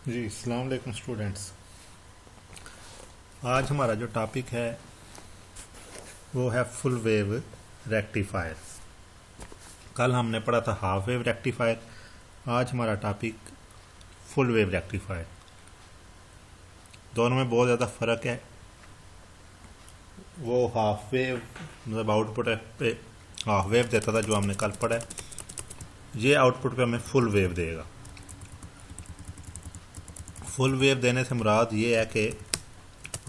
जी अस्सलाम वालेकुम स्टूडेंट्स। आज हमारा जो टॉपिक है वो है फुल वेव रेक्टिफायर। कल हमने पढ़ा था हाफ वेव रेक्टिफायर। आज हमारा टॉपिक फुल वेव रेक्टिफायर। दोनों में बहुत ज़्यादा फ़र्क है। वो हाफ वेव मतलब आउटपुट पे हाफ वेव देता था जो हमने कल पढ़ा है। ये आउटपुट पे हमें फुल वेव देगा। फुल वेव देने से मुराद ये है कि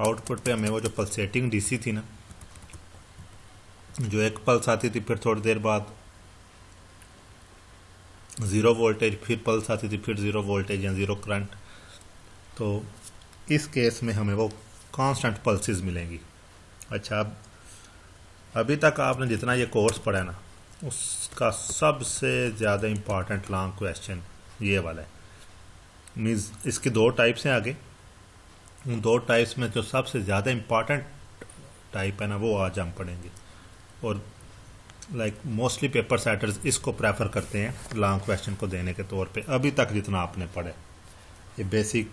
आउटपुट पे हमें वो जो पल्सेटिंग डीसी थी ना, जो एक पल्स आती थी फिर थोड़ी देर बाद ज़ीरो वोल्टेज, फिर पल्स आती थी फिर ज़ीरो वोल्टेज या ज़ीरो करंट, तो इस केस में हमें वो कांस्टेंट पल्सेस मिलेंगी। अच्छा, अब अभी तक आपने जितना ये कोर्स पढ़ा है ना, उसका सबसे ज़्यादा इम्पॉर्टेंट लॉन्ग क्वेश्चन ये वाला है। मीन्स इसकी दो टाइप्स हैं आगे। उन दो टाइप्स में जो सबसे ज़्यादा इम्पॉर्टेंट टाइप है ना, वो आज हम पढ़ेंगे। और लाइक मोस्टली पेपर सेटर्स इसको प्रेफर करते हैं लॉन्ग क्वेश्चन को देने के तौर पे। अभी तक जितना आपने पढ़ा, ये बेसिक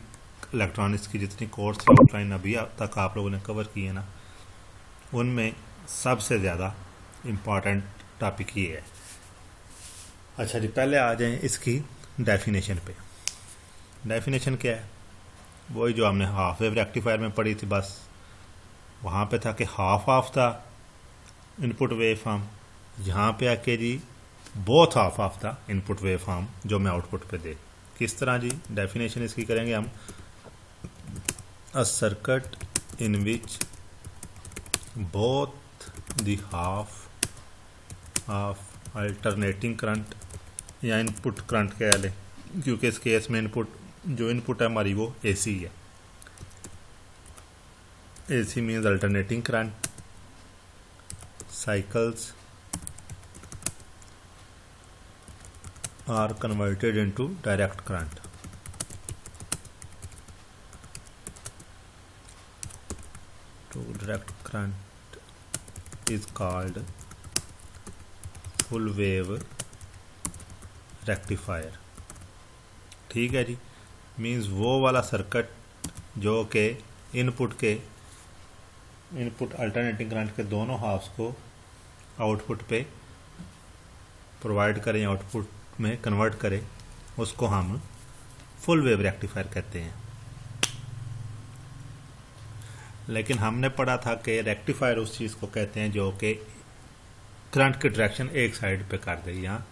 इलेक्ट्रॉनिक्स की जितनी कोर्स आउटलाइन अभी तक आप लोगों ने कवर की है ना, उनमें सबसे ज़्यादा इम्पॉर्टेंट टॉपिक ये है। अच्छा जी, पहले आ जाएं इसकी डेफिनेशन पे। डेफिनेशन क्या है? वही जो हमने हाफ वेव रेक्टिफायर में पढ़ी थी, बस वहाँ पे था कि half of the input wave form. यहाँ पे आके जी both half of the input wave form जो मैं आउटपुट पे दे। किस तरह जी डेफिनेशन इसकी करेंगे हम? A circuit in which both the half of alternating current या इनपुट करंट कह लें, क्योंकि इस केस में इनपुट है हमारी वो एसी है। AC means alternating current cycles are converted into direct current. To direct current is called full wave rectifier। ठीक है जी, मीन्स वो वाला सर्किट जो कि इनपुट अल्टरनेटिंग करंट के दोनों हाफ्स को आउटपुट पे प्रोवाइड करें, आउटपुट में कन्वर्ट करें, उसको हम फुल वेव रेक्टिफायर कहते हैं। लेकिन हमने पढ़ा था कि रेक्टिफायर उस चीज़ को कहते हैं जो कि करंट की डायरेक्शन एक साइड पे कर दे या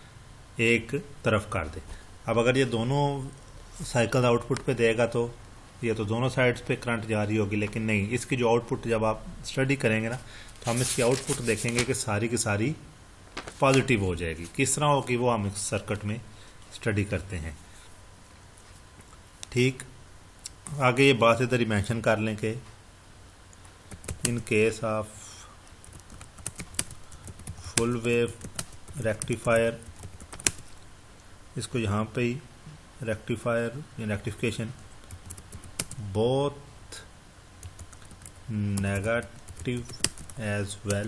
एक तरफ कर दे। अब अगर ये दोनों साइकिल आउटपुट पे देगा तो ये तो दोनों साइड्स पे करंट जा रही होगी, लेकिन नहीं, इसकी जो आउटपुट जब आप स्टडी करेंगे ना, तो हम इसकी आउटपुट देखेंगे कि सारी की सारी पॉजिटिव हो जाएगी। किस तरह होगी वो हम इस सर्किट में स्टडी करते हैं। ठीक, आगे ये बात इधर ही मेंशन कर लें कि in case of full wave rectifier, इसको यहाँ पे ही रेक्टिफायर या rectification both negative as well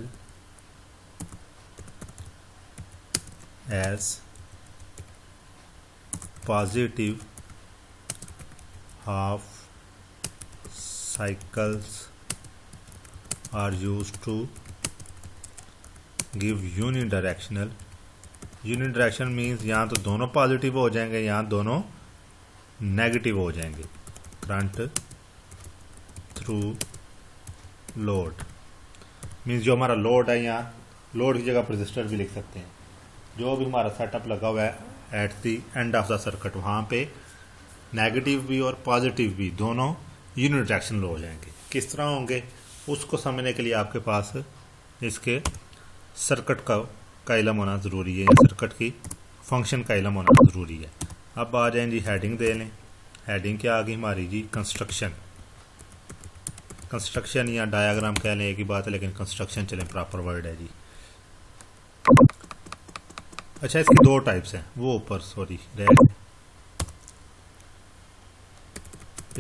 as positive half cycles are used to give unidirectional। Unidirectional means यहाँ तो दोनों पॉजिटिव हो जाएंगे, यहाँ दोनों नेगेटिव हो जाएंगे। करंट थ्रू लोड मीन्स जो हमारा लोड है, यहाँ लोड की जगह पर रजिस्टर भी लिख सकते हैं। जो भी हमारा सेटअप लगा हुआ है at the end of the circuit, वहाँ पे नेगेटिव भी और पॉजिटिव भी दोनों यूनिडायरेक्शनल हो जाएंगे। किस तरह होंगे उसको समझने के लिए आपके पास इसके सर्किट का इल्म होना ज़रूरी है, सर्किट की फंक्शन का इल्म होना ज़रूरी है। अब आ जाए जी, हेडिंग दे लें। हेडिंग क्या आ गई हमारी जी? कंस्ट्रक्शन। कंस्ट्रक्शन या डायग्राम कह लें, एक ही बात है, लेकिन कंस्ट्रक्शन चलें, प्रॉपर वर्ड है जी। अच्छा, इसकी दो टाइप्स हैं, वो ऊपर सॉरी रह गए।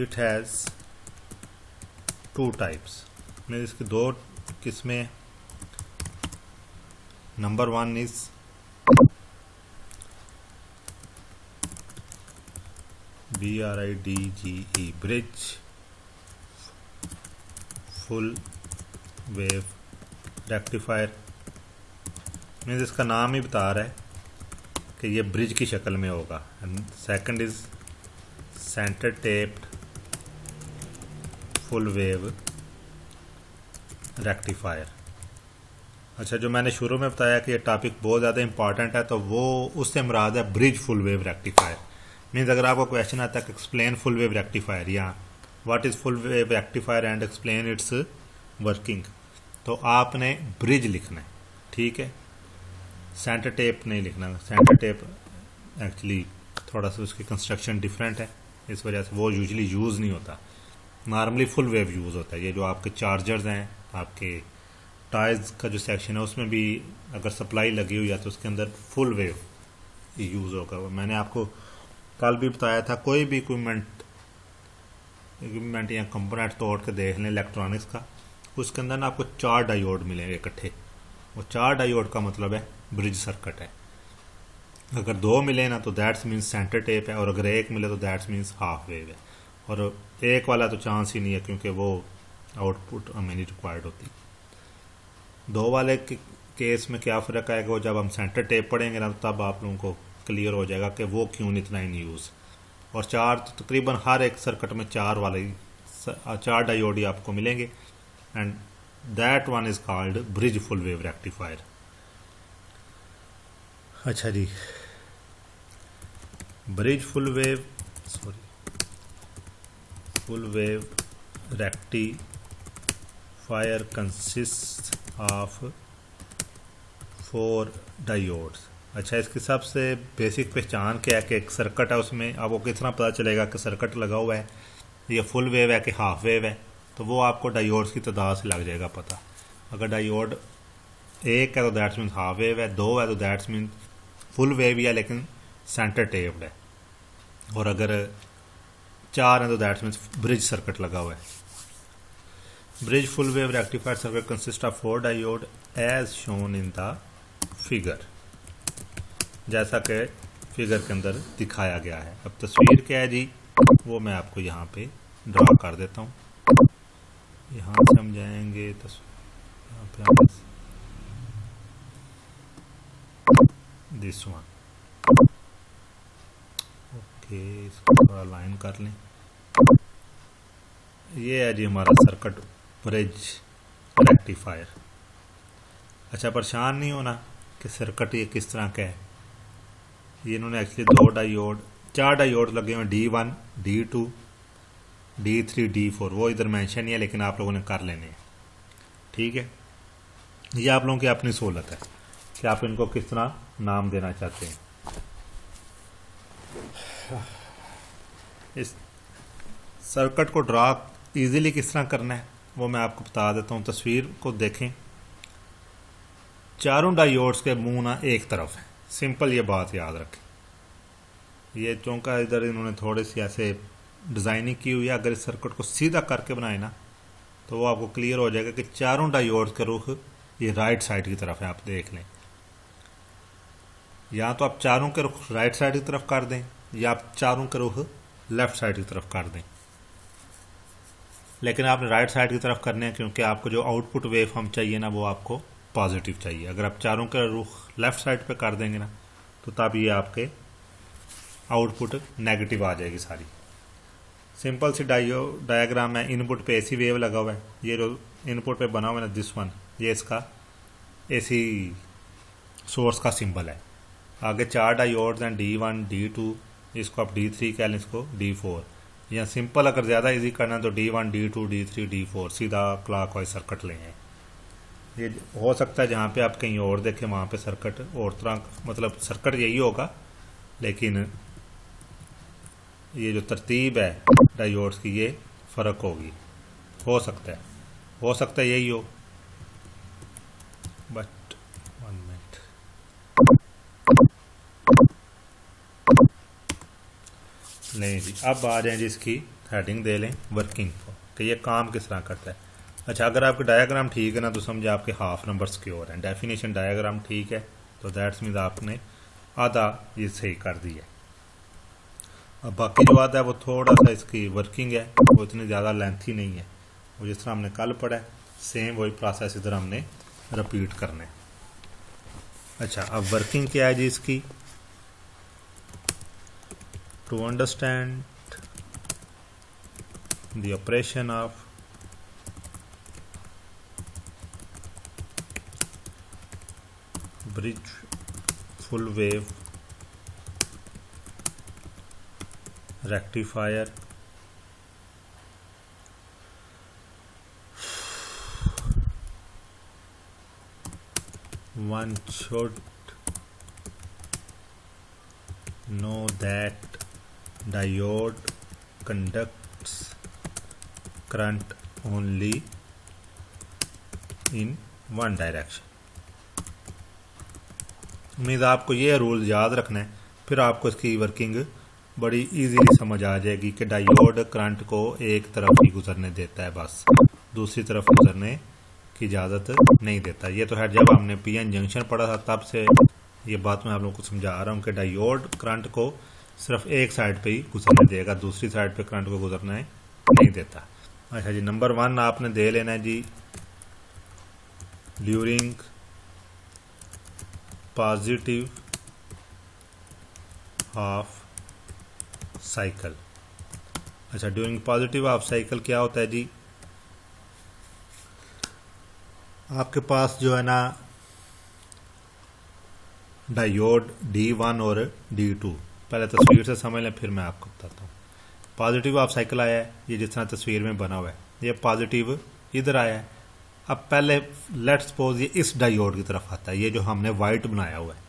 It has two types. मैं इसकी दो किस्में। Number one is BRIDGE bridge full wave rectifier means इसका नाम ही बता रहा है कि ये ब्रिज की शक्ल में होगा। Second is centre taped full wave rectifier. अच्छा, जो मैंने शुरू में बताया कि ये टॉपिक बहुत ज़्यादा इंपॉर्टेंट है, तो वो उससे मुराद है bridge full wave rectifier. Means अगर आपको क्वेश्चन आता है कि एक्सप्लेन फुल वेव रेक्टिफायर या what is full wave rectifier and explain it's working, तो आपने ब्रिज लिखना है, ठीक है, सेंटर टेप नहीं लिखना। सेंटर टेप एक्चुअली थोड़ा सा उसकी कंस्ट्रक्शन डिफरेंट है, इस वजह से वो यूजुअली यूज़ नहीं होता। नॉर्मली फुल वेव यूज़ होता है। ये जो आपके चार्जर्स हैं, आपके टायर्स का जो सेक्शन है, उसमें भी अगर सप्लाई लगी हुई है तो उसके अंदर फुल वेव यूज़ होगा। मैंने आपको कल भी बताया था, कोई भी इक्विपमेंट या कंपोनेंट तोड़ के देख लें इलेक्ट्रॉनिक्स का, उसके अंदर ना आपको 4 डायोड मिलेंगे इकट्ठे। वो 4 डायोड का मतलब है ब्रिज सर्किट है। अगर 2 मिले ना तो दैट्स मीन्स सेंटर टेप है, और अगर 1 मिले तो दैट्स मीन्स हाफ वेव है। और 1 वाला तो चांस ही नहीं है, क्योंकि वो आउटपुट हमें नहीं रिक्वायर्ड होती। 2 वाले के केस में क्या फ़र्क आएगा, वो जब हम सेंटर टेप पढ़ेंगे ना, तब आप लोगों को क्लियर हो जाएगा कि वो क्यों इतना इन यूज़। और 4 तो तकरीबन हर एक सर्किट में 4 डायोड ही आपको मिलेंगे, and that one is called bridge full wave rectifier. अच्छा जी, bridge full wave rectifier consist of 4 diodes. अच्छा, इसकी सबसे बेसिक पहचान क्या है कि एक सर्किट है, उसमें आपको कितना पता चलेगा कि सर्किट लगा हुआ है, ये फुल वेव है कि हाफ वेव है, तो वो आपको डायोड्स की तादाद से लग जाएगा पता। अगर डायोड 1 है तो दैट्स मीन्स हाफ वेव है, 2 है तो दैट्स मीन्स फुल वेव ही है लेकिन सेंटर टेप्ड है, और अगर 4 है तो दैट्स मीन्स ब्रिज सर्किट लगा हुआ है। Bridge full wave rectifier circuit consist of 4 diode as shown in the figure, जैसा कि फिगर के अंदर दिखाया गया है। अब तस्वीर क्या है जी, वो मैं आपको यहाँ पे ड्रा कर देता हूँ। यहाँ से हम जाएंगे दिस वन, ओके, इसको थोड़ा लाइन कर लें। ये है जी हमारा सर्किट ब्रिज रेक्टिफायर। अच्छा, परेशान नहीं होना कि सर्किट ये किस तरह का है। ये इन्होंने एक्चुअली 4 डायोड लगे हुए, D1, D2, D3, D4, वो इधर मेंशन नहीं है लेकिन आप लोगों ने कर लेने हैं, ठीक है। ये आप लोगों की अपनी सहूलत है कि आप इनको किस तरह नाम देना चाहते हैं। इस सर्किट को ड्रा इजीली किस तरह करना है वो मैं आपको बता देता हूँ। तस्वीर को देखें, चारों डायोड्स के मुंह ना एक तरफ है, सिंपल ये बात याद रखें। ये चौंका इधर इन्होंने थोड़ी सी ऐसे डिज़ाइनिंग की हुई है। अगर इस सर्किट को सीधा करके बनाए ना तो वो आपको क्लियर हो जाएगा कि चारों डायोड्स के रुख ये राइट साइड की तरफ है। आप देख लें, या तो आप चारों के रुख राइट साइड की तरफ कर दें या आप चारों के रुख लेफ्ट साइड की तरफ कर दें, लेकिन आपने राइट साइड की तरफ करने हैं क्योंकि आपको जो आउटपुट वेव हम चाहिए ना वो आपको पॉजिटिव चाहिए। अगर आप चारों के रुख लेफ्ट साइड पे कर देंगे ना तो तब ये आपके आउटपुट नेगेटिव आ जाएगी सारी। सिंपल सी डायग्राम है। इनपुट पे एसी वेव लगा हुआ है, ये जो इनपुट पे बना हुआ है ना दिस वन, ये इसका एसी सोर्स का सिंबल है। आगे 4 डायोड्स हैं, D1, D2, इसको आप D3 कह लें, इसको D4, या सिंपल अगर ज़्यादा इजी करना है तो D1, D2, D3, D4 सीधा क्लॉकवाइज सर्किट लेंगे। ये हो सकता है जहाँ पे आप कहीं और देखें वहाँ पे सर्किट और तरह, मतलब सर्किट यही होगा लेकिन ये जो तरतीब है डायोड्स की ये फ़र्क होगी। हो सकता है यही हो, बट 1 मिनट। नहीं जी, अब आ जाए जी इसकी हेडिंग दे लें वर्किंग को कि ये काम किस तरह करता है। अच्छा, अगर आपका डायग्राम ठीक है ना तो समझे आपके हाफ नंबर सिक्योर हैं। डेफिनेशन डायग्राम ठीक है तो दैट्स मीन्स आपने आधा ये सही कर दिया। अब बाकी जो बात है वो थोड़ा सा इसकी वर्किंग है, वो इतनी ज़्यादा लेंथी नहीं है। वो जिस तरह हमने कल पढ़ा है सेम वही प्रोसेस इधर हमने रिपीट करना है। अच्छा, अब वर्किंग क्या है जी इसकी? To understand the operation of bridge full wave rectifier one should know that diode conducts current only in one direction। उम्मीद आपको ये रूल याद रखना है, फिर आपको इसकी वर्किंग बड़ी इजीली समझ आ जाएगी कि डायोड करंट को एक तरफ ही गुजरने देता है, बस दूसरी तरफ गुजरने की इजाज़त नहीं देता। ये तो है जब हमने पीएन जंक्शन पढ़ा था तब से ये बात मैं आप लोगों को समझा रहा हूँ कि डायोड करंट को सिर्फ एक साइड पे ही गुजरने देगा, दूसरी साइड पे करंट को गुजरने नहीं देता। अच्छा जी, नंबर 1 आपने दे लेना है जी, ड्यूरिंग पॉजिटिव हाफ साइकिल। अच्छा, ड्यूरिंग पॉजिटिव हाफ साइकिल क्या होता है जी? आपके पास जो है ना डायोड D1 और D2, पहले तस्वीर से समझ लें फिर मैं आपको बताता हूँ। पॉजिटिव हाफ साइकिल आया है, ये जिस तरह तस्वीर में बना हुआ है, ये पॉजिटिव इधर आया है। अब पहले लेट्स सपोज ये इस डायोड की तरफ आता है, ये जो हमने वाइट बनाया हुआ है।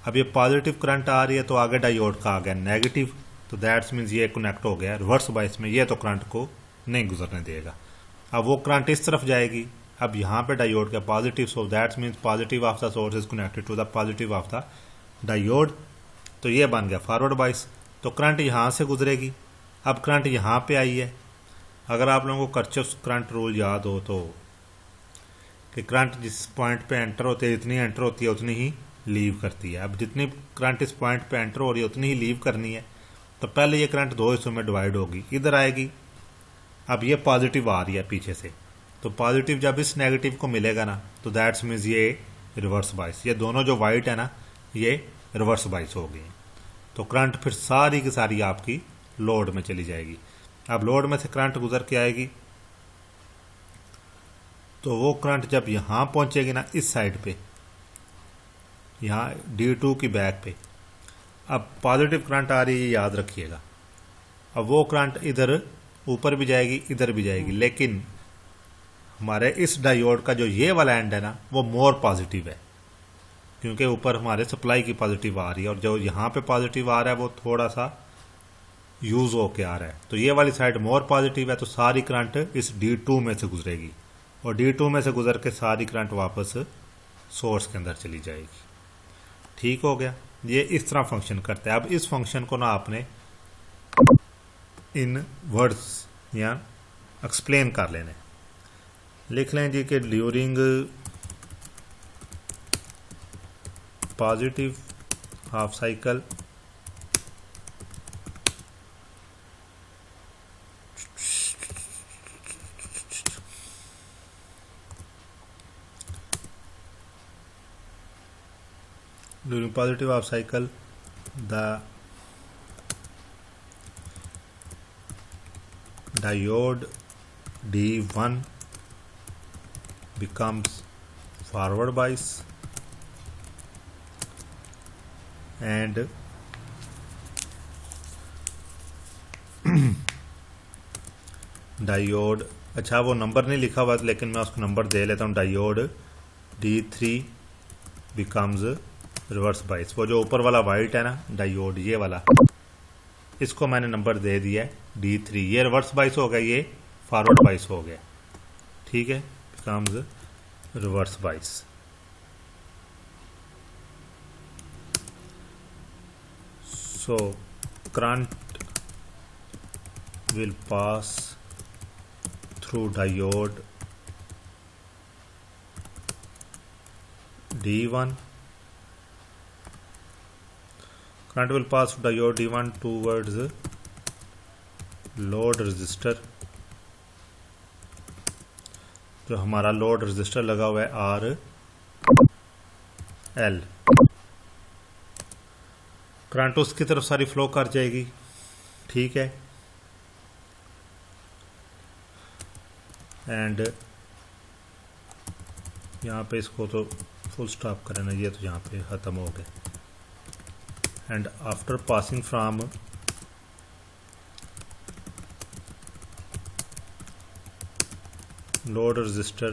अब ये पॉजिटिव करंट आ रही है तो आगे डायोड का आ गया नेगेटिव, तो दैट्स मीन्स ये कनेक्ट हो गया रिवर्स बाइस में, ये तो करंट को नहीं गुजरने देगा। अब वो करंट इस तरफ जाएगी, अब यहाँ पे डायोड का positive, so that's means positive of the source is connected to the positive of the diode, तो ये बन गया फॉरवर्ड बाइस। तो करंट यहाँ से गुजरेगी। अब करंट यहाँ पे आई है। अगर आप लोगों को कर्चॉफ्स करंट रूल याद हो तो कि करंट जिस पॉइंट पे एंटर होती है, जितनी एंटर होती है उतनी ही लीव करती है। अब जितनी करंट इस पॉइंट पे एंटर हो रही है उतनी ही लीव करनी है, तो पहले ये करंट दो हिस्सों में डिवाइड होगी, इधर आएगी। अब ये पॉजिटिव आ रही है पीछे से, तो पॉजिटिव जब इस नेगेटिव को मिलेगा ना, तो दैट्स मीन्स ये रिवर्स बाइस, ये दोनों जो वाइट है ना ये रिवर्स बाइस हो गई। तो करंट फिर सारी की सारी आपकी लोड में चली जाएगी। अब लोड में से करंट गुजर के आएगी, तो वो करंट जब यहाँ पहुँचेगी ना इस साइड पे, यहाँ D2 की बैक पे, अब पॉजिटिव करंट आ रही है याद रखिएगा। अब वो करंट इधर ऊपर भी जाएगी इधर भी जाएगी, लेकिन हमारे इस डायोड का जो ये वाला एंड है ना वो मोर पॉजिटिव है, क्योंकि ऊपर हमारे सप्लाई की पॉजिटिव आ रही है और जो यहाँ पे पॉजिटिव आ रहा है वो थोड़ा सा यूज होके आ रहा है। तो ये वाली साइड मोर पॉजिटिव है, तो सारी करंट इस D2 में से गुजरेगी और D2 में से गुजर के सारी करंट वापस सोर्स के अंदर चली जाएगी। ठीक हो गया, ये इस तरह फंक्शन करता है। अब इस फंक्शन को ना आपने इन वर्ड्स या एक्सप्लेन कर लेने। लिख लें जी कि during positive half cycle during positive half cycle the diode D1 becomes forward bias and diode, अच्छा वो नंबर नहीं लिखा हुआ लेकिन मैं उसको नंबर दे लेता हूँ, डायोड D3 बिकम्स रिवर्स बाइस। वो जो ऊपर वाला वाइट है ना डायोड ये वाला, इसको मैंने नंबर दे दिया है D3, ये रिवर्स बाइस हो गया, ये फॉरवर्ड बाइस हो गया। ठीक है, बिकम्स रिवर्स बाइस। So current will pass through diode D1, current will pass through diode D1 towards load register, जो हमारा लोड रजिस्टर लगा हुआ है RL। करंट उसकी तरफ सारी फ्लो कर जाएगी, ठीक है। एंड यहाँ पे इसको तो फुल स्टॉप करें ना, ये तो यहाँ पे ख़त्म हो गया। And after passing from load resistor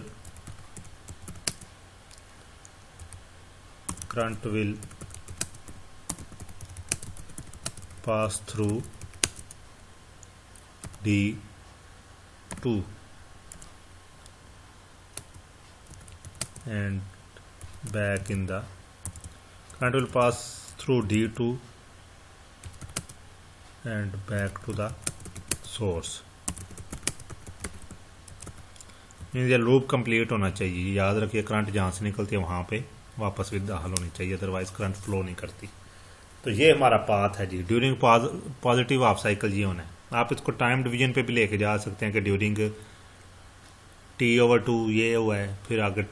current will pass through D2 and back in the current will pass through D2 and back to the source। ये लूप कंप्लीट होना चाहिए, याद रखिए करंट जहाँ से निकलती है वहाँ पे वापस भी दाखिल होनी चाहिए, अदरवाइज करंट फ्लो नहीं करती। तो ये हमारा पाथ है जी। ड्यूरिंग पॉजिटिव हाफ साइकिल ये होना है। आप इसको टाइम डिवीजन पे भी लेके जा सकते हैं कि ड्यूरिंग T/2 ये हुआ है, फिर आगे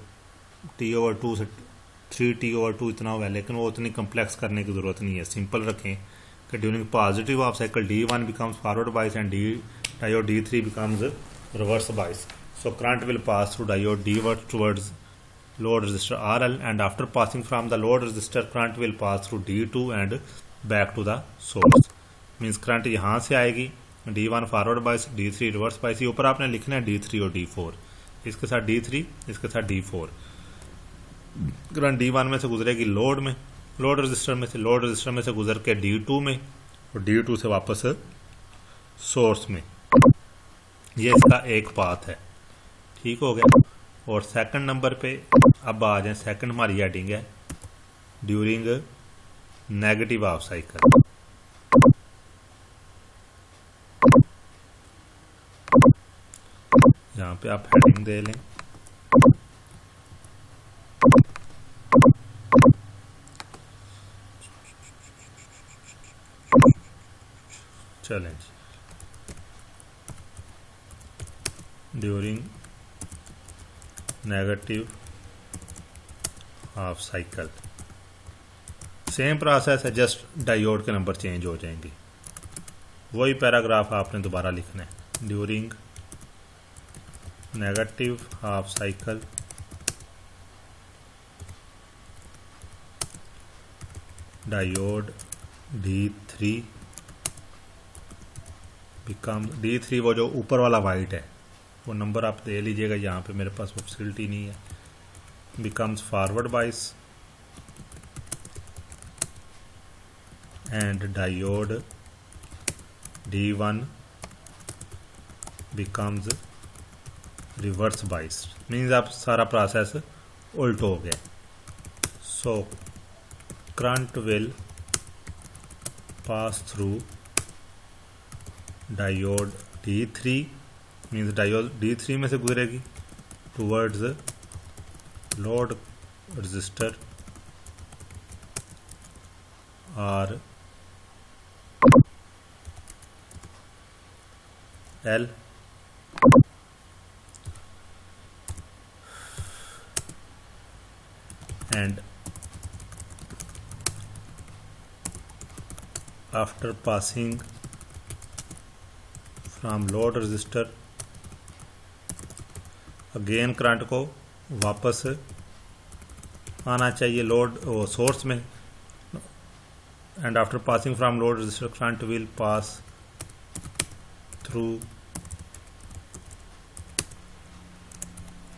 T/2 से 3T/2 इतना हुआ है, लेकिन वो उतनी कम्प्लेक्स करने की ज़रूरत नहीं है। सिंपल रखें कि during positive half cycle D1 becomes forward bias and diode D3 becomes reverse बाइस। So current will pass through diode D1 towards load resistor RL, and after passing from the load resistor current will pass through D2 and back to the source। Means current यहाँ से आएगी, D1 forward बाइस, D3 reverse bias. ये ऊपर आपने लिखना है D3 और D4, इसके साथ D3 इसके साथ D4। करंट D1 में से गुजरेगी लोड में, लोड रजिस्टर में से, लोड रजिस्टर में से गुजर के D2 में और D2 से वापस सोर्स में। ये इसका एक पाथ है, ठीक हो गया। और सेकंड नंबर पे अब आ जाए, सेकंड हमारी हेडिंग है ड्यूरिंग नेगेटिव हाफ साइकिल। यहाँ पे आप हेडिंग दे लें, चलें जी। During negative half cycle same process है, जस्ट डायोड के नंबर चेंज हो जाएंगे। वही पैराग्राफ आपने दोबारा लिखना है। During negative half cycle diode D3 become D3, वो जो ऊपर वाला वाइट है वो नंबर आप दे लीजिएगा, यहाँ पे मेरे पास वो फैसिलिटी नहीं है। Becomes forward bias and diode D1 becomes reverse bias. Means आप सारा प्रोसेस उल्ट हो गया। So current will pass through diode D3, means diode D3 में से गुजरेगी towards load resistor RL and after passing from load resistor again current को वापस आना चाहिए लोड सोर्स में। And after passing from load resistor current will pass through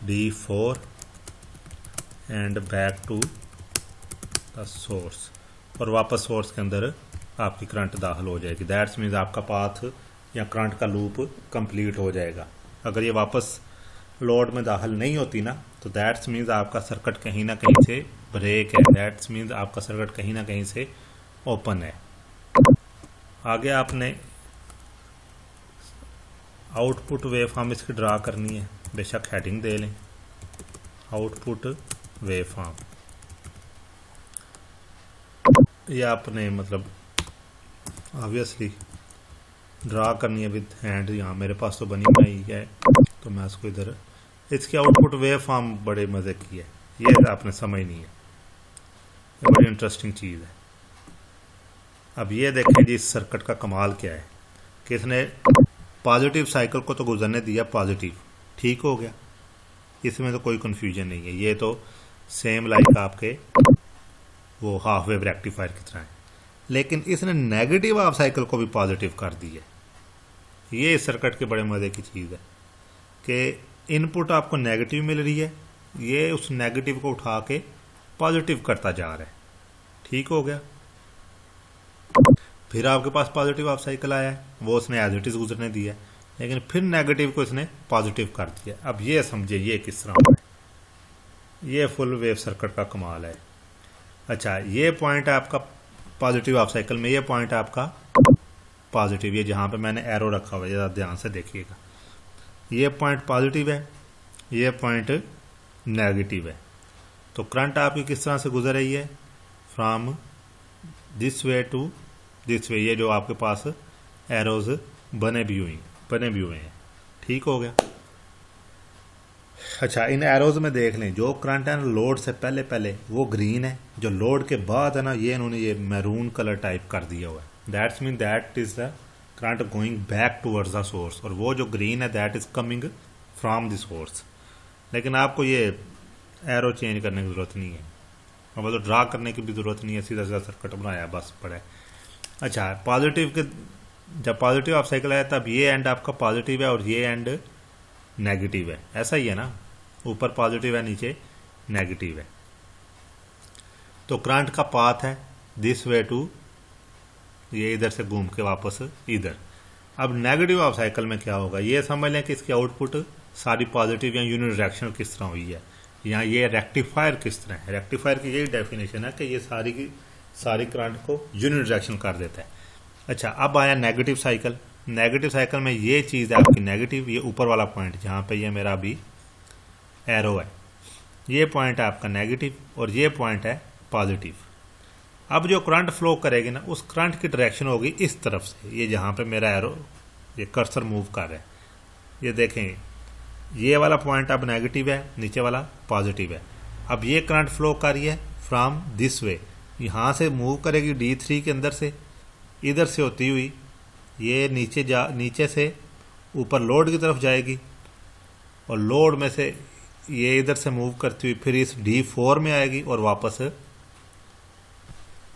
D4 and back to the source, और वापस सोर्स के अंदर आपकी करंट दाखिल हो जाएगी। दैट्स मीन्स आपका पाथ या करंट का लूप कंप्लीट हो जाएगा। अगर ये वापस लोड में दाखिल नहीं होती ना, तो दैट्स मीन्स आपका सर्किट कहीं ना कहीं से ब्रेक है, दैट्स मीन्स आपका सर्किट कहीं ना कहीं से ओपन है। आगे आपने आउटपुट वेव फॉर्म इसकी ड्रा करनी है, बेशक हेडिंग दे लें आउटपुट वेव फॉर्म। ये आपने मतलब ऑब्वियसली ड्रा करनी है विद हैंड, यहाँ मेरे पास तो बनी बनाई है तो मैं उसको इधर, इसकी आउटपुट वेव फॉर्म बड़े मज़े की है, ये आपने समझनी है, ये बड़ी इंटरेस्टिंग चीज़ है। अब ये देखें जी इस सर्किट का कमाल क्या है कि इसने पॉजिटिव साइकिल को तो गुजरने दिया पॉजिटिव, ठीक हो गया, इसमें तो कोई कन्फ्यूजन नहीं है, ये तो सेम लाइक आपके वो हाफ वेव रेक्टिफायर की तरह है। लेकिन इसने नेगेटिव हाफ साइकिल को भी पॉजिटिव कर दी है। ये इस सर्किट के बड़े मज़े की चीज़ है कि इनपुट आपको नेगेटिव मिल रही है, ये उस नेगेटिव को उठा के पॉजिटिव करता जा रहा है, ठीक हो गया। फिर आपके पास पॉजिटिव हाफ साइकिल आया है, वो उसने एज इट इज़ गुजरने दिया है, लेकिन फिर नेगेटिव को इसने पॉजिटिव कर दिया। अब ये समझे ये किस तरह होता है, ये फुल वेव सर्किट का कमाल है। अच्छा, ये पॉइंट है आपका पॉजिटिव हाफ साइकिल में, ये पॉइंट है आपका पॉजिटिव, ये जहाँ पे मैंने एरो रखा हुआ है ज़रा ध्यान से देखिएगा, ये पॉइंट पॉजिटिव है, ये पॉइंट नेगेटिव है। तो करंट आपकी किस तरह से गुजर रही है, from this way to this way, ये जो आपके पास एरोज बने भी हुए हैं, ठीक हो गया। अच्छा, इन एरोज में देख लें जो करंट है ना लोड से पहले वो ग्रीन है, जो लोड के बाद है ना ये इन्होंने ये मैरून कलर टाइप कर दिया हुआ है, that's mean that is the current going back towards the source, और वो जो ग्रीन है that is coming from the source. लेकिन आपको ये एरो चेंज करने की ज़रूरत नहीं है, अब तो ड्रा करने की भी ज़रूरत नहीं है, सीधा सीधा सर्किट बनाया बस पड़ा है। अच्छा, पॉजिटिव के जब पॉजिटिव हाफ साइकिल आया तब ये एंड आपका पॉजिटिव है और ये एंड नेगेटिव है, ऐसा ही है ना, ऊपर पॉजिटिव है नीचे नेगेटिव है। तो करंट का पाथ है दिस वे टू, ये इधर से घूम के वापस इधर। अब नेगेटिव हाफ साइकिल में क्या होगा, ये समझ लें कि इसकी आउटपुट सारी पॉजिटिव या यूनिडायरेक्शनल किस तरह हुई है, या ये रेक्टिफायर किस तरह है। रेक्टिफायर की यही डेफिनेशन है कि ये सारी की सारी करंट को यूनिडायरेक्शनल कर देता है। अच्छा, अब आया नेगेटिव साइकिल, नेगेटिव साइकिल में ये चीज़ है आपकी नेगेटिव, ये ऊपर वाला पॉइंट जहाँ पे ये मेरा अभी एरो है, ये पॉइंट है आपका नेगेटिव और ये पॉइंट है पॉजिटिव। अब जो करंट फ्लो करेगी ना उस करंट की डायरेक्शन होगी इस तरफ से, ये जहाँ पे मेरा एरो ये कर्सर मूव कर रहा है, ये देखें ये वाला पॉइंट अब नेगेटिव है, नीचे वाला पॉजिटिव है। अब ये करंट फ्लो कर रही है फ्रॉम दिस वे, यहाँ से मूव करेगी D3 के अंदर से, इधर से होती हुई ये नीचे से ऊपर लोड की तरफ जाएगी, और लोड में से ये इधर से मूव करती हुई फिर इस D4 में आएगी और वापस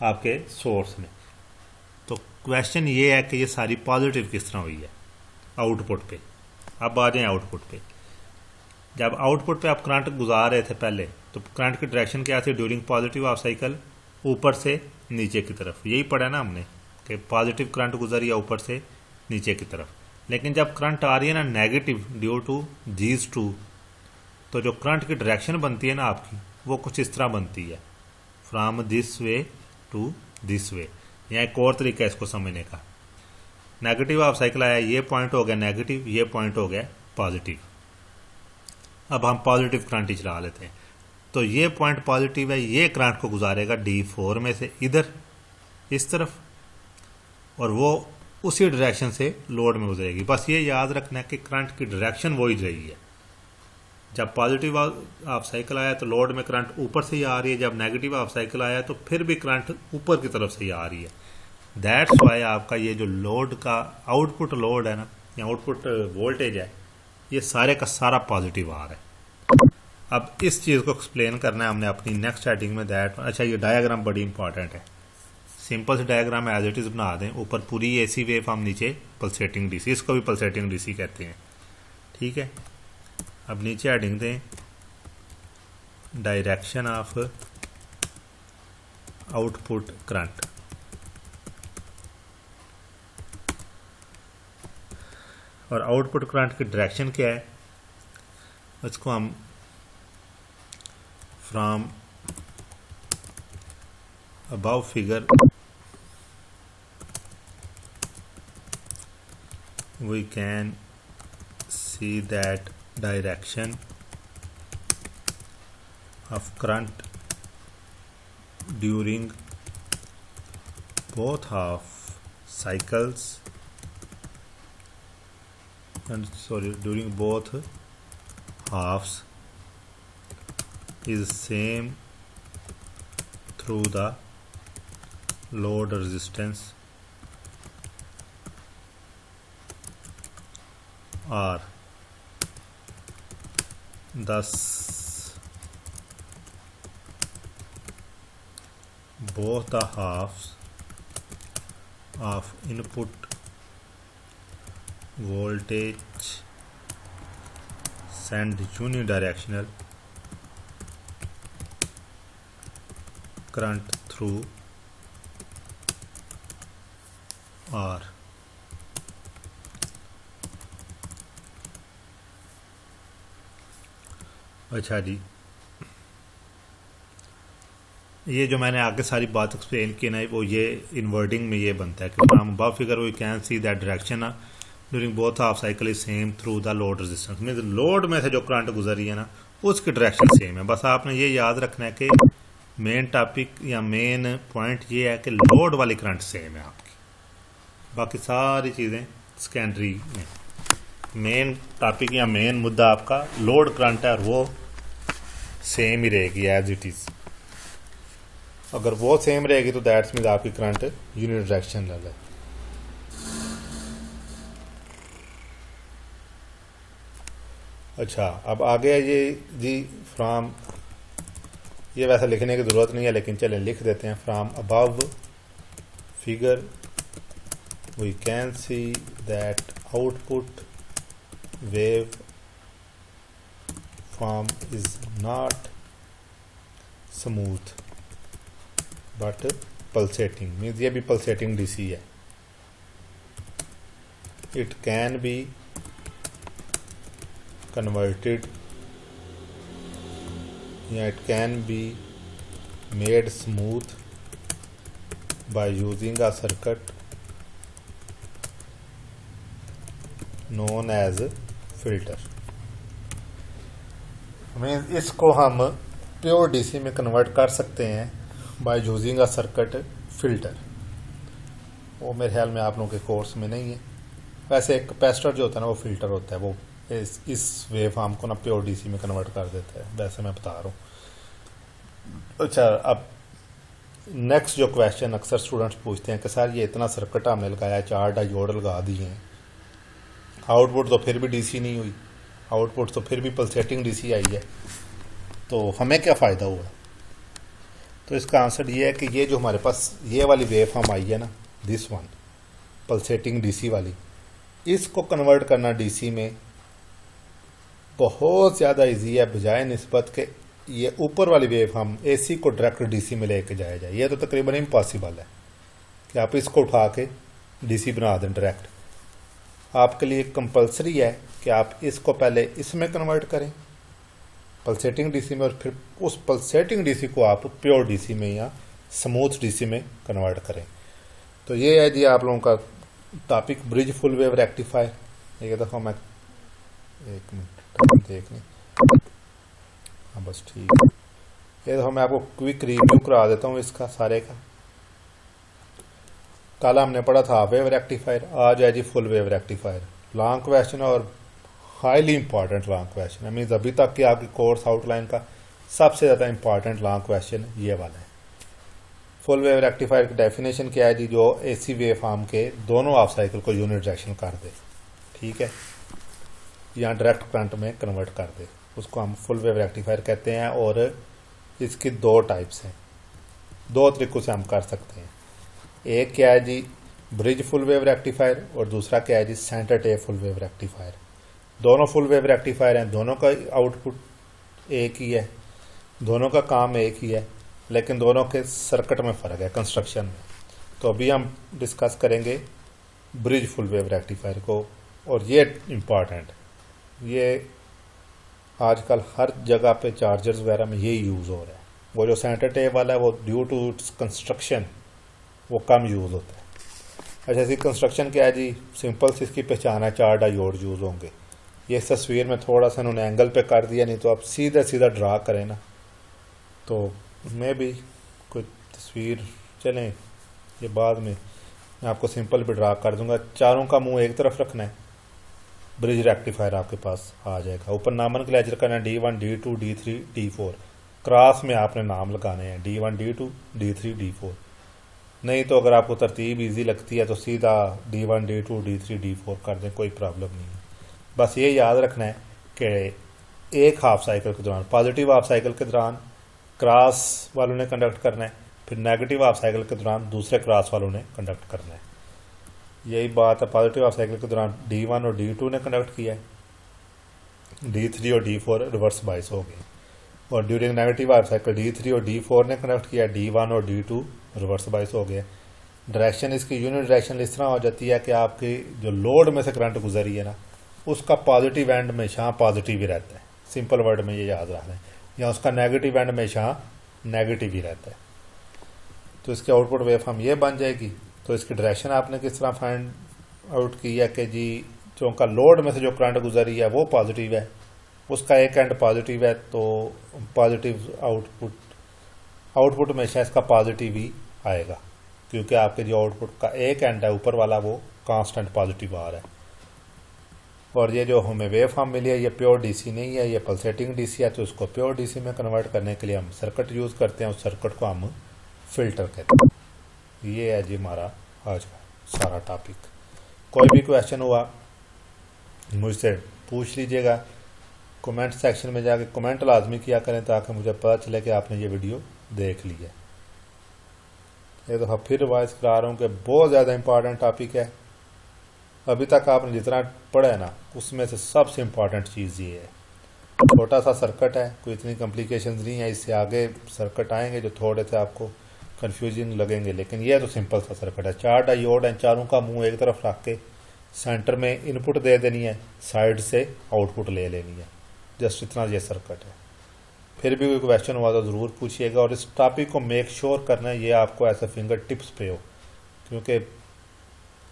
आपके सोर्स में। तो क्वेश्चन ये है कि ये सारी पॉजिटिव किस तरह हुई है आउटपुट पे। अब आ जाए आउटपुट पे, जब आउटपुट पे आप करंट गुजार रहे थे पहले तो करंट की डायरेक्शन क्या थी ड्यूरिंग पॉजिटिव हाफ साइकिल, ऊपर से नीचे की तरफ, यही पढ़ा ना हमने कि पॉजिटिव करंट गुजरी है ऊपर से नीचे की तरफ। लेकिन जब करंट आ रही है ना negative due to these two, तो जो करंट की डायरेक्शन बनती है ना आपकी वो कुछ इस तरह बनती है, from this way to this way. यहाँ एक और तरीका है इसको समझने का, नेगेटिव हाफ साइकिल आया, ये पॉइंट हो गया नेगेटिव, ये पॉइंट हो गया पॉजिटिव। अब हम पॉजिटिव करंट ही चला लेते हैं, तो ये पॉइंट पॉजिटिव है, ये करंट को गुजारेगा D4 में से इधर इस तरफ, और वो उसी डायरेक्शन से लोड में गुजरेगी। बस ये याद रखना है कि करंट की डायरेक्शन वही रही है। जब पॉजिटिव हाफ साइकिल आया तो लोड में करंट ऊपर से ही आ रही है, जब नेगेटिव हाफ साइकिल आया तो फिर भी करंट ऊपर की तरफ से ही आ रही है। दैट्स वाई आपका ये जो लोड का आउटपुट लोड है ना, या आउटपुट वोल्टेज है, ये सारे का सारा पॉजिटिव आ रहा है। अब इस चीज़ को एक्सप्लेन करना है हमने अपनी नेक्स्ट हेडिंग में, दैट। अच्छा, ये डायग्राम बड़ी इंपॉर्टेंट है, सिंपल से डायग्राम एज इट इज़ बना दें, ऊपर पूरी AC वेव हम नीचे पल्सेटिंग DC, इसको भी पल्सेटिंग DC कहते हैं, ठीक है। अब नीचे हेडिंग दें डायरेक्शन ऑफ आउटपुट करंट, और आउटपुट करंट की डायरेक्शन क्या है उसको हम from above figure we can see that direction of current during both half cycles and during both halves is same through the load resistance R. Thus both the halves of input voltage send unidirectional current through R. अच्छा जी, ये जो मैंने आगे सारी बात explain की ना, वो ये इनवर्टिंग में ये बनता है कि from above figure we can see that direction during both half cycle is same through the load resistance. Means load में से जो करंट गुजर रही है ना, उसकी डायरेक्शन सेम है। बस आपने ये याद रखना है कि मेन टॉपिक या मेन पॉइंट ये है कि लोड वाली करंट सेम है आपकी, बाकी सारी चीज़ें सेकेंडरी में। मेन टॉपिक या मेन मुद्दा आपका लोड करंट है और वो सेम ही रहेगी एज इट इज़। अगर वो सेम रहेगी तो दैट्स मीन्स आपकी करंट यूनिडायरेक्शनल है। अच्छा, अब आगे ये जी फ्रॉम, ये वैसे लिखने की ज़रूरत नहीं है लेकिन चलें लिख देते हैं। From above figure we can see that output wave form is not smooth but pulsating. Means ये भी पल्सेटिंग डीसी है। इट कैन बी कन्वर्टेड या it can be made smooth by using a circuit known as filter. Means इसको हम pure DC में convert कर सकते हैं by using a circuit filter. वो मेरे ख्याल में आप लोगों के कोर्स में नहीं है। वैसे एक कैपेसिटर जो होता है ना, वो फिल्टर होता है, वो इस वेव फॉर्म को ना प्योर डीसी में कन्वर्ट कर देता है, वैसे मैं बता रहा हूँ। अच्छा, अब नेक्स्ट जो क्वेश्चन अक्सर स्टूडेंट्स पूछते हैं कि सर ये इतना सर्किट हमने लगाया है, 4 डायोड लगा दिए हैं, आउटपुट तो फिर भी डीसी नहीं हुई, आउटपुट तो फिर भी पल्सेटिंग डीसी आई है, तो हमें क्या फ़ायदा हुआ? तो इसका आंसर ये है कि ये जो हमारे पास ये वाली वेव फॉर्म आई है ना, दिस वन पल्सेटिंग डीसी वाली, इसको कन्वर्ट करना डीसी में बहुत ज़्यादा इजी है, बजाय निस्बत के ये ऊपर वाली वेव फॉर्म एसी को डायरेक्ट डीसी में लेके जाया जाए। ये तो तकरीबन इम्पॉसिबल है कि आप इसको उठा के डीसी बना दें डायरेक्ट। आपके लिए कंपलसरी है कि आप इसको पहले इसमें कन्वर्ट करें पल्सेटिंग डीसी में, और फिर उस पल्सेटिंग डीसी को आप प्योर डीसी में या स्मूथ डीसी में कन्वर्ट करें। तो ये है जी आप लोगों का topic bridge full wave rectifier. एक दफ़ा मैं एक मिनट देख लें, हाँ बस ठीक है। ये दफ़ा मैं आपको क्विक रिव्यू करा देता हूँ इसका सारे का। कल हमने पढ़ा था वेव रेक्टिफायर, आज है जी full wave rectifier. Long question और हाईली इंपॉर्टेंट लॉन्ग क्वेश्चन है। मीन्स अभी तक की आपकी कोर्स आउटलाइन का सबसे ज़्यादा इंपॉर्टेंट लॉन्ग क्वेश्चन ये वाला है। फुल वेव रेक्टिफायर की डेफिनेशन क्या है जी? जो एसी वेव फॉर्म के दोनों हाफ साइकिल को यूनिट डायरेक्शन कर दे, ठीक है, या डायरेक्ट करंट में कन्वर्ट कर दे, उसको हम फुल वेव रेक्टिफायर कहते हैं। और इसकी 2 टाइप्स हैं, 2 तरीक़ों से हम कर सकते हैं। एक क्या है जी ब्रिज फुल वेव रेक्टिफायर, और दूसरा क्या है जी centre tap full wave rectifier. दोनों फुल वेव रेक्टिफायर हैं, दोनों का आउटपुट एक ही है, दोनों का काम एक ही है, लेकिन दोनों के सर्किट में फ़र्क है, कंस्ट्रक्शन में। तो अभी हम डिस्कस करेंगे ब्रिज फुल वेव रेक्टिफायर को, और ये इम्पॉर्टेंट, ये आजकल हर जगह पे चार्जर्स वगैरह में यही यूज़ हो रहा है। वो जो सेंटर टेप वाला है वो ड्यू टू इट्स कंस्ट्रक्शन वो कम यूज़ होता है। अच्छा, इसकी कंस्ट्रक्शन क्या है जी? सिंपल सी इसकी पहचान है, 4 डायोड यूज़ होंगे। ये तस्वीर में थोड़ा सा उन्होंने एंगल पे कर दिया, नहीं तो आप सीधा सीधा ड्रा करें ना तो मैं भी कोई तस्वीर, चलें ये बाद में मैं आपको सिंपल भी ड्रा कर दूंगा। चारों का मुंह एक तरफ रखना है, ब्रिज रेक्टिफायर आपके पास आ जाएगा। ऊपर नामन क्लेचर करना है D1 D2 D3 D4, cross में आपने नाम लगाने हैं D1 D2 D3 D4। नहीं तो अगर आपको तरतीब इजी लगती है तो सीधा D1 D2 D3 D4 कर दें, कोई प्रॉब्लम नहीं है। बस ये याद रखना है कि एक हाफ साइकिल के दौरान, पॉजिटिव हाफ साइकिल के दौरान क्रॉस वालों ने कंडक्ट करना है, फिर नेगेटिव हाफ साइकिल के दौरान दूसरे क्रॉस वालों ने कंडक्ट करना है। यही बात है, पॉजिटिव हाफ साइकिल के दौरान D1 और D2 ने कंडक्ट किया है, D3 और D4 रिवर्स बाइस हो गए, और during negative half cycle D3 और D4 ने कंडक्ट किया, D1 और D2 रिवर्स बाइस हो गया। डायरेक्शन इसकी यूनिट डायरेक्शन इस तरह हो जाती है कि आपकी जो लोड में से करंट गुजरी है ना, उसका पॉजिटिव एंड हमेशा पॉजिटिव ही रहता है, सिंपल वर्ड में ये याद रखना है, या उसका नेगेटिव एंड हमेशा नेगेटिव ही रहता है। तो इसकी आउटपुट वेव फॉर्म ये बन जाएगी। तो इसकी डायरेक्शन आपने किस तरह फाइंड आउट की है कि जी जो उनका लोड में से जो करंट गुजरी है वो पॉजिटिव है, उसका एक एंड पॉजिटिव है, तो पॉजिटिव आउटपुट हमेशा इसका पॉजिटिव ही आएगा, क्योंकि आपके जो आउटपुट का एक एंड है ऊपर वाला वो कांस्टेंट पॉजिटिव आ रहा है। और ये जो हमें वेव फॉर्म मिली है ये प्योर डीसी नहीं है, ये पल्सेटिंग डीसी है। तो इसको प्योर डीसी में कन्वर्ट करने के लिए हम सर्किट यूज़ करते हैं, उस सर्किट को हम फिल्टर कहते हैं। ये है जी हमारा आज का सारा टॉपिक। कोई भी क्वेश्चन हुआ मुझसे पूछ लीजिएगा, कमेंट सेक्शन में जाके कमेंट लाजमी किया करें ताकि मुझे पता चले कि आपने ये वीडियो देख ली है। एक दफ़ा फिर रिवाइज करा रहा हूँ कि बहुत ज़्यादा इंपॉर्टेंट टॉपिक है। अभी तक आपने जितना पढ़ा है ना, उसमें से सबसे इम्पॉर्टेंट चीज़ ये है। छोटा सा सर्किट है, कोई इतनी कॉम्प्लिकेशंस नहीं है। इससे आगे सर्किट आएंगे जो थोड़े से आपको कंफ्यूजिंग लगेंगे, लेकिन यह तो सिंपल सा सर्किट है। 4 डायोड हैं, चारों का मुंह एक तरफ रख के सेंटर में इनपुट दे देनी है, साइड से आउटपुट ले लेनी है। जस्ट इतना ये सर्किट है। फिर भी कोई क्वेश्चन हुआ तो ज़रूर पूछिएगा, और इस टॉपिक को मेक श्योर करना है ये आपको ऐसे फिंगर टिप्स पे हो, क्योंकि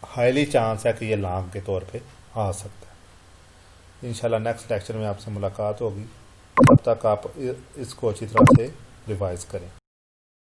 हाईली चांस है कि ये लॉन्ग के तौर पे आ सकता है। इंशाल्लाह नेक्स्ट लेक्चर में आपसे मुलाकात होगी, तब तक आप इसको अच्छी तरह से रिवाइज करें।